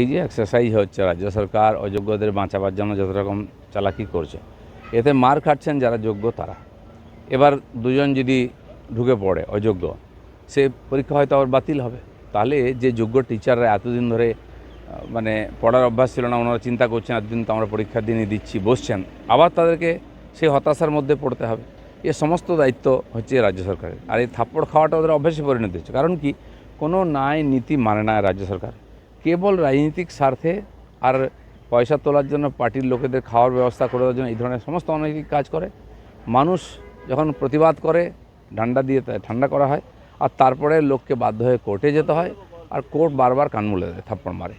এই যে এক্সারসাইজ হচ্ছে, রাজ্য সরকার অযোগ্যদের বাঁচাবার জন্য যত রকম চালাকি করছে, এতে মার খাচ্ছেন যারা যোগ্য তারা। এবার দুজন যদি ঢুকে পড়ে অযোগ্য, সে পরীক্ষা হয়তো আবার বাতিল হবে। তাহলে যে যোগ্য টিচাররা এতদিন ধরে মানে পড়ার অভ্যাস ছিল না, ওনারা চিন্তা করছেন এতদিন তো আমরা পরীক্ষার দিনই দিচ্ছি, বসছেন, আবার তাদেরকে সেই হতাশার মধ্যে পড়তে হবে। এ সমস্ত দায়িত্ব হচ্ছে রাজ্য সরকারের। আর এই থাপ্পড় খাওয়াটা ওদের অভ্যাসে পরিণত হচ্ছে। কারণ কি, কোনো ন্যায় নীতি মানে না রাজ্য সরকার, কেবল রাজনৈতিক স্বার্থে আর পয়সা তোলার জন্য, পার্টির লোকেদের খাওয়ার ব্যবস্থা করে দেওয়ার জন্য এই ধরনের সমস্ত অনৈতিক কাজ করে। মানুষ যখন প্রতিবাদ করে, ডান্ডা দিয়ে ঠান্ডা করা হয়, আর তারপরে লোককে বাধ্য হয়ে কোর্টে যেতে হয়, আর কোর্ট বারবার কান মুলে দেয়, থাপ্পড় মারে।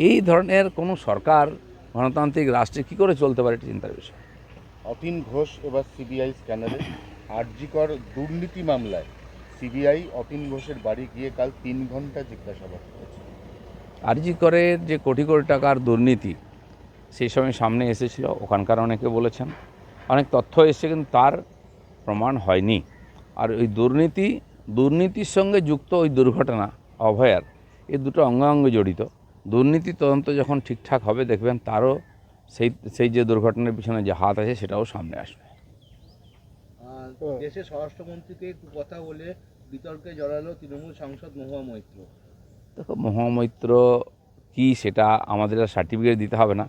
এই ধরনের কোনো সরকার গণতান্ত্রিক রাষ্ট্রে কী করে চলতে পারে, এটা চিন্তার বিষয়। অতীন ঘোষ এবার সিবিআই স্ক্যানারে। আরজিকর দুর্নীতি মামলায় সিবিআই অতীন ঘোষের বাড়ি গিয়ে কাল 3 ঘন্টা জিজ্ঞাসাবাদ করেছে। আরজিকরের যে কোটি কোটি টাকার দুর্নীতি সেই সময় সামনে এসেছিল, ওখানকার অনেকে বলেছেন, অনেক তথ্য এসেছে, কিন্তু তার প্রমাণ হয়নি। আর ওই দুর্নীতির সঙ্গে যুক্ত ওই দুর্ঘটনা অভয়ার, এই দুটো অঙ্গাঙ্গে জড়িত। দুর্নীতি তদন্ত যখন ঠিকঠাক হবে, দেখবেন তারও সেই যে দুর্ঘটনার পিছনে যে হাত আছে সেটাও সামনে আসবে। দেশের স্বরাষ্ট্রমন্ত্রীকে কথা বলে বিতর্কে জড়ালো তৃণমূল সাংসদ মহুয়া মৈত্র। দেখো, মহুয়া মৈত্র কী সেটা আমাদের সার্টিফিকেট দিতে হবে না।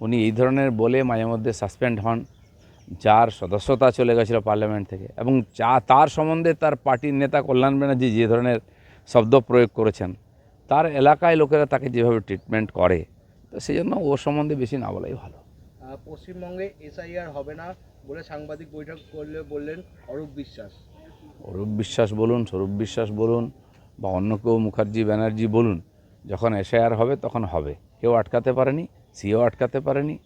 উনি এই ধরনের বলে মাঝে মধ্যে সাসপেন্ড হন, যার সদস্যতা চলে গেছিলো পার্লামেন্ট থেকে, এবং তার সম্বন্ধে তার পার্টির নেতা কল্যাণ ব্যানার্জি যে ধরনের শব্দ প্রয়োগ করেছেন, তার এলাকায় লোকেরা তাকে যেভাবে ট্রিটমেন্ট করে, তো সেই জন্য ওর সম্বন্ধে বেশি না বলাই ভালো। পশ্চিমবঙ্গে এসআইআর হবে না বলে সাংবাদিক বৈঠক করলে বললেন অরূপ বিশ্বাস। অরূপ বিশ্বাস বলুন, স্বরূপ বিশ্বাস বলুন, বা অন্য কেউ মুখার্জি ব্যানার্জি বলুন, যখন এসআইআর হবে তখন হবে। কেউ আটকাতে পারেনি, সিও আটকাতে পারেনি।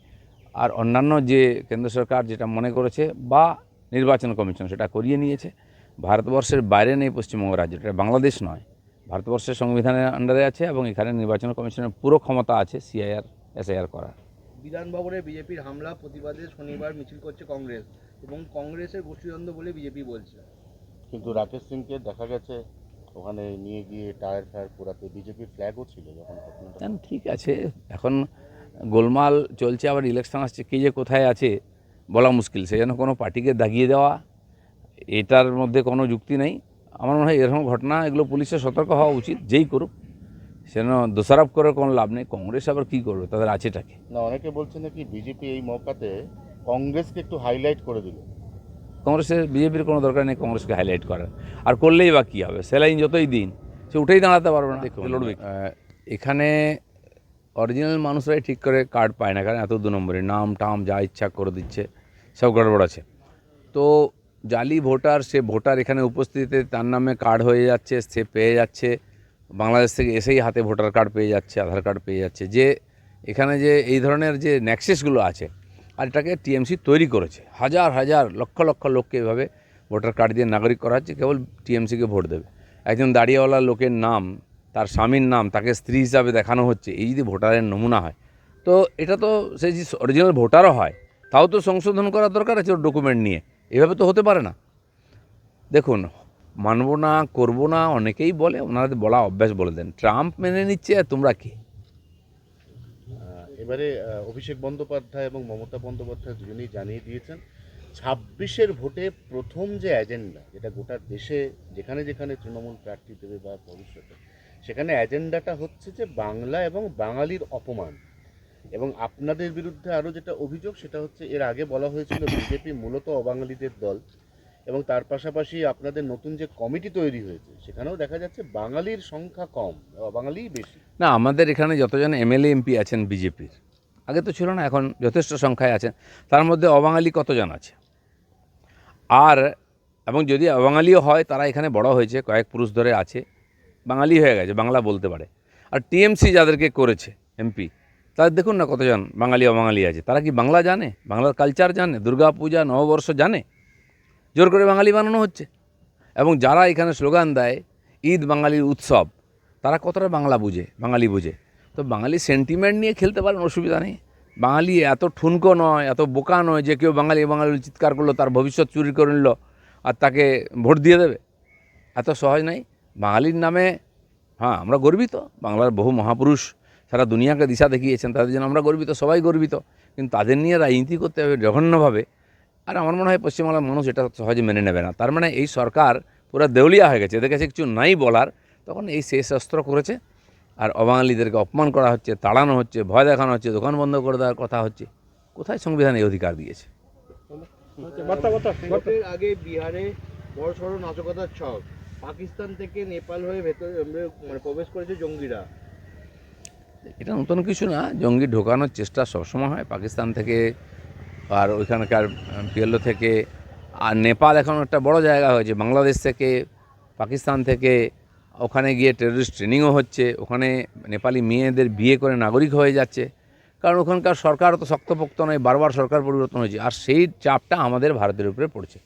আর অন্যান্য যে কেন্দ্র সরকার যেটা মনে করেছে বা নির্বাচন কমিশন সেটা করিয়ে নিয়েছে। ভারতবর্ষের বাইরে নেই পশ্চিমবঙ্গ রাজ্যটা, এটা বাংলাদেশ নয়, ভারতবর্ষের সংবিধানের আন্ডারে আছে, এবং এখানে নির্বাচন কমিশনের পুরো ক্ষমতা আছে সিআইআর এসআইআর করার। বিধানভবনে বিজেপির হামলা প্রতিবাদে শনিবার মিছিল করছে কংগ্রেস, এবং কংগ্রেসের গোষ্ঠীদ্বন্দ্ব বলে বিজেপি বলছে। কিন্তু রাকেশ সিংকে দেখা গেছে ওখানে নিয়ে গিয়ে টায়ার ফায়ার পোড়াতে, বিজেপির ফ্ল্যাগও ছিল যখন ঘটনাটা। ঠিক আছে, এখন গোলমাল চলছে, আবার ইলেকশন আসছে, কে যে কোথায় আছে বলা মুশকিল। সেই জন্য কোনো পার্টিকে দাগিয়ে দেওয়া, এটার মধ্যে কোনো যুক্তি নেই। আমার মনে হয় এরকম ঘটনা, এগুলো পুলিশের সতর্ক হওয়া উচিত, যেই করুক, সেন দোষারোপ করে কোনো লাভ নেই। কংগ্রেস আবার কী করবে, তাদের আছেটাকে। না, অনেকে বলছে নাকি বিজেপি এই মৌকাতে কংগ্রেসকে একটু হাইলাইট করে দিল। বিজেপির কোনো দরকার নেই কংগ্রেসকে হাইলাইট করার, আর করলেই বা কী হবে? স্যালাইন যতই দিন সে উঠেই দাঁড়াতে পারবে না, লড়বে। এখানে অরিজিনাল মানুষরাই ঠিক করে কার্ড পায় না, কারণ এত 2 নম্বরে নাম টাম যা ইচ্ছা করে দিচ্ছে, সব গড়বড় আছে। তো জালি ভোটার, সে ভোটার এখানে উপস্থিতিতে তার নামে কার্ড হয়ে যাচ্ছে, সে পেয়ে যাচ্ছে, বাংলাদেশ থেকে এসেই হাতে ভোটার কার্ড পেয়ে যাচ্ছে, আধার কার্ড পেয়ে যাচ্ছে। যে এখানে যে এই ধরনের যে নেক্সেসগুলো আছে, আর এটাকে টিএমসি তৈরি করেছে, হাজার হাজার লক্ষ লক্ষ লোককে এভাবে ভোটার কার্ড দিয়ে নাগরিক করা হচ্ছে, কেবল টিএমসিকে ভোট দেবে। একজন দাঁড়িয়েওয়ালা লোকের নাম, তার স্বামীর নাম, তাকে স্ত্রী হিসাবে দেখানো হচ্ছে। এই যদি ভোটারের নমুনা হয়, তো এটা তো সে যে অরিজিনাল ভোটারও হয়, তাও তো সংশোধন করার দরকার আছে ওর ডকুমেন্ট নিয়ে। এভাবে তো হতে পারে না। দেখুন, মানব না, করবো না, অনেকেই বলে, ওনাদের বলা অভ্যাস বলে দেন। ট্রাম্প মেনে নিচ্ছে, আর তোমরা কে? এবারে অভিষেক বন্দ্যোপাধ্যায় এবং মমতা বন্দ্যোপাধ্যায় দুজনেই জানিয়ে দিয়েছেন 26-এর ভোটে প্রথম যে এজেন্ডা, যেটা গোটা দেশে যেখানে যেখানে তৃণমূল প্রার্থী দেবে বা ভবিষ্যতে, সেখানে এজেন্ডাটা হচ্ছে যে বাংলা এবং বাঙালির অপমান। এবং আপনাদের বিরুদ্ধে আরও যেটা অভিযোগ, সেটা হচ্ছে এর আগে বলা হয়েছিল বিজেপি মূলত অবাঙালিদের দল, এবং তার পাশাপাশি আপনাদের নতুন যে কমিটি তৈরি হয়েছে সেখানেও দেখা যাচ্ছে বাঙালির সংখ্যা কম, অবাঙালিই বেশি। না, আমাদের এখানে যতজন এমএলএ এমপি আছেন বিজেপির, আগে তো ছিল না, এখন যথেষ্ট সংখ্যায় আছেন। তার মধ্যে অবাঙালি কতজন আছে? আর এবং যদি অবাঙালিও হয়, তারা এখানে বড় হয়েছে, কয়েক পুরুষ ধরে আছে, বাঙালি হয়ে গেছে, বাংলা বলতে পারে। আর টিএমসি যাদেরকে করেছে এমপি, তাদের দেখুন না কতজন বাঙালি অবাঙালি আছে। তারা কি বাংলা জানে, বাংলার কালচার জানে, দুর্গা পূজা নববর্ষ জানে? জোর করে বাঙালি বানানো হচ্ছে। এবং যারা এখানে স্লোগান দেয় ঈদ বাঙালির উৎসব, তারা কতটা বাংলা বুঝে, বাঙালি বুঝে? তো বাঙালি সেন্টিমেন্ট নিয়ে খেলতে পারেন, অসুবিধা নেই। বাঙালি এত ঠুনকো নয়, এত বোকা নয় যে কেউ বাঙালি বাঙালি চিৎকার করলো, তার ভবিষ্যৎ চুরি করে নিল আর তাকে ভোট দিয়ে দেবে। এত সহজ নাই বাঙালির নামে। হ্যাঁ, আমরা গর্বিত, বাংলার বহু মহাপুরুষ সারা দুনিয়াকে দিশা দেখিয়েছেন, তাদের জন্য আমরা গর্বিত, সবাই গর্বিত। কিন্তু তাদের নিয়ে রাজনীতি করতে হবে জঘন্যভাবে, আর আমার মনে হয় পশ্চিমবাংলার মানুষ এটা সহজে মেনে নেবে না। তার মানে এই সরকার পুরো দেউলিয়া হয়ে গেছে, এদের কাছে কিছু নাই বলার, তখন এই শেষ অস্ত্র করেছে। আর অবাঙালিদেরকে অপমান করা হচ্ছে, তাড়ানো হচ্ছে, ভয় দেখানো হচ্ছে, দোকান বন্ধ করে দেওয়ার কথা হচ্ছে। কোথায় সংবিধান এই অধিকার দিয়েছে? ভোটের আগে বিহারে বড় সড়ো নাশকতার ছক, পাকিস্তান থেকে নেপাল হয়ে ভেতরে মানে প্রবেশ করেছে জঙ্গিরা। এটা নতুন কিছু না, জঙ্গি ঢোকানোর চেষ্টা সবসময় হয় পাকিস্তান থেকে আর ওইখানকার পিএলও থেকে। আর নেপাল এখন একটা বড় জায়গা হয়েছে, বাংলাদেশ থেকে, পাকিস্তান থেকে ওখানে গিয়ে টেররিস্ট ট্রেনিংও হচ্ছে, ওখানে নেপালি মেয়েদের বিয়ে করে নাগরিক হয়ে যাচ্ছে। কারণ ওখানকার সরকার তো শক্তপোক্ত নয়, বারবার সরকার পরিবর্তন হয়েছে, আর সেই চাপটা আমাদের ভারতের উপরে পড়ছে।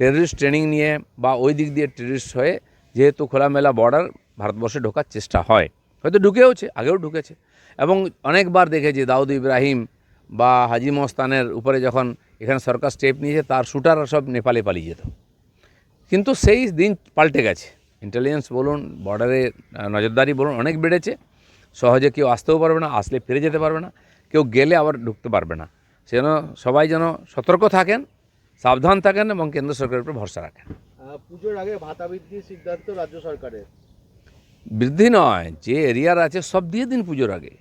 টেররিস্ট ট্রেনিং নিয়ে বা ওই দিক দিয়ে টেররিস্ট হয়ে যেহেতু খোলামেলা বর্ডার ভারতবর্ষে ঢোকার চেষ্টা হয়, হয়তো ঢুকেওছে, আগেও ঢুকেছে। এবং অনেকবার দেখেছি দাউদ ইব্রাহিম বা হাজি মস্তানের উপরে যখন এখানে সরকার স্টেপ নিয়েছে, তার শুটাররা সব নেপালে পালিয়ে যেত। কিন্তু সেই দিন পাল্টে গেছে, ইন্টেলিজেন্স বলুন, বর্ডারে নজরদারি বলুন, অনেক বেড়েছে। সহজে কেউ আসতেও পারবে না, আসলে ফিরে যেতে পারবে না, কেউ গেলে আবার ঢুকতে পারবে না। সেজন্য সবাই যেন সতর্ক থাকেন, সাবধান থাকেন এবং কেন্দ্র সরকারের উপর ভরসা রাখেন। পুজোর আগে ভাতা বৃদ্ধির সিদ্ধান্ত রাজ্য সরকারের। বৃদ্ধি নয়, যে এরিয়ার আছে সব দিয়ে দিন পুজোর আগে।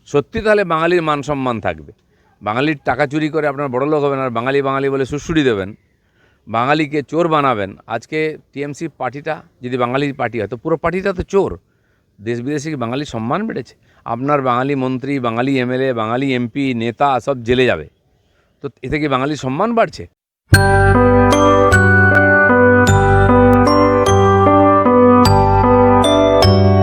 সত্যি তাহলে বাঙালির মান সম্মান থাকবে। বাঙালির টাকা চুরি করে আপনার বড় লোক হবেন আর বাঙালি বাঙালি বলে সুড়সুড়ি দেবেন, বাঙালিকে চোর বানাবেন। আজকে টিএমসি পার্টিটা যদি বাঙালির পার্টি হয় তো পুরো পার্টিটা তো চোর। দেশ বিদেশে কি বাঙালির সম্মান বেড়েছে? আপনার বাঙালি মন্ত্রী, বাঙালি এমএলএ, বাঙালি এমপি, নেতা সব জেলে যাবে, তো এতে কি বাঙালির সম্মান বাড়ছে?